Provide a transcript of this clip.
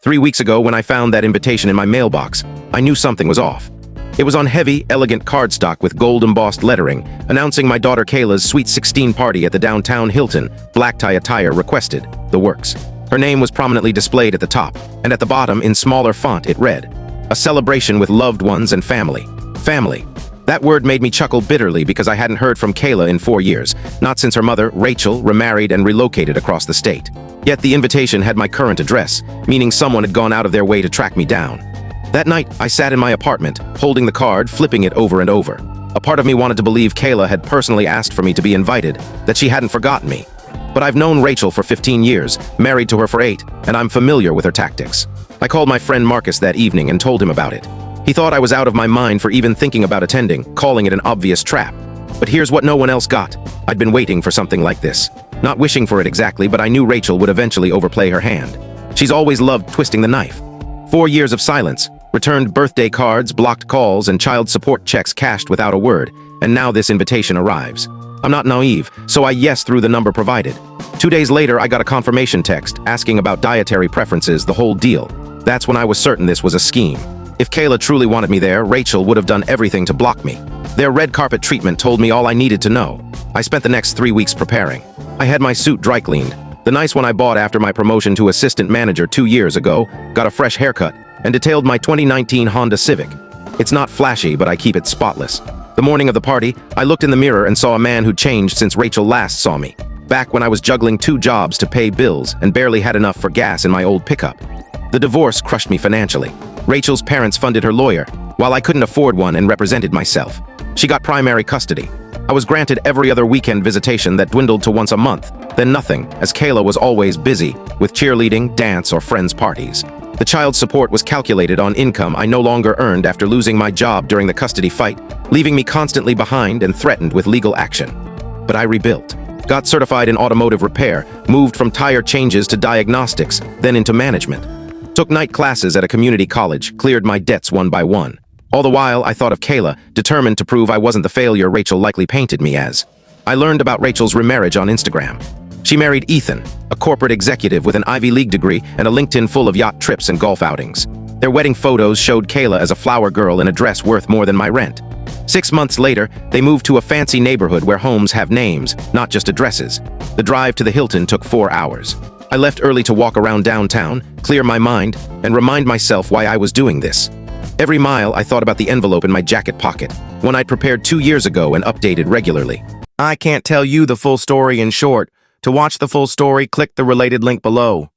3 weeks ago, when I found that invitation in my mailbox, I knew something was off. It was on heavy, elegant cardstock with gold-embossed lettering, announcing my daughter Kayla's Sweet 16 party at the downtown Hilton, black tie attire requested, the works. Her name was prominently displayed at the top, and at the bottom, in smaller font, it read, "A celebration with loved ones and family." Family. That word made me chuckle bitterly because I hadn't heard from Kayla in 4 years, not since her mother, Rachel, remarried and relocated across the state. Yet the invitation had my current address, meaning someone had gone out of their way to track me down. That night, I sat in my apartment, holding the card, flipping it over and over. A part of me wanted to believe Kayla had personally asked for me to be invited, that she hadn't forgotten me. But I've known Rachel for 15 years, married to her for 8, and I'm familiar with her tactics. I called my friend Marcus that evening and told him about it. He thought I was out of my mind for even thinking about attending, calling it an obvious trap. But here's what no one else got. I'd been waiting for something like this. Not wishing for it exactly, but I knew Rachel would eventually overplay her hand. She's always loved twisting the knife. 4 years of silence, returned birthday cards, blocked calls, and child support checks cashed without a word, and now this invitation arrives. I'm not naive, so I yes through the number provided. 2 days later, I got a confirmation text asking about dietary preferences, the whole deal. That's when I was certain this was a scheme. If Kayla truly wanted me there, Rachel would have done everything to block me. Their red carpet treatment told me all I needed to know. I spent the next 3 weeks preparing. I had my suit dry cleaned, the nice one I bought after my promotion to assistant manager 2 years ago, got a fresh haircut, and detailed my 2019 Honda Civic. It's not flashy, but I keep it spotless. The morning of the party, I looked in the mirror and saw a man who'd changed since Rachel last saw me, back when I was juggling 2 jobs to pay bills and barely had enough for gas in my old pickup. The divorce crushed me financially. Rachel's parents funded her lawyer, while I couldn't afford one and represented myself. She got primary custody. I was granted every other weekend visitation that dwindled to once a month, then nothing, as Kayla was always busy with cheerleading, dance, or friends' parties. The child support was calculated on income I no longer earned after losing my job during the custody fight, leaving me constantly behind and threatened with legal action. But I rebuilt. Got certified in automotive repair, moved from tire changes to diagnostics, then into management. Took night classes at a community college, cleared my debts one by one. All the while, I thought of Kayla, determined to prove I wasn't the failure Rachel likely painted me as. I learned about Rachel's remarriage on Instagram. She married Ethan, a corporate executive with an Ivy League degree and a LinkedIn full of yacht trips and golf outings. Their wedding photos showed Kayla as a flower girl in a dress worth more than my rent. 6 months later, they moved to a fancy neighborhood where homes have names, not just addresses. The drive to the Hilton took 4 hours. I left early to walk around downtown, clear my mind, and remind myself why I was doing this. Every mile, I thought about the envelope in my jacket pocket, one I'd prepared 2 years ago and updated regularly. I can't tell you the full story in short. To watch the full story, click the related link below.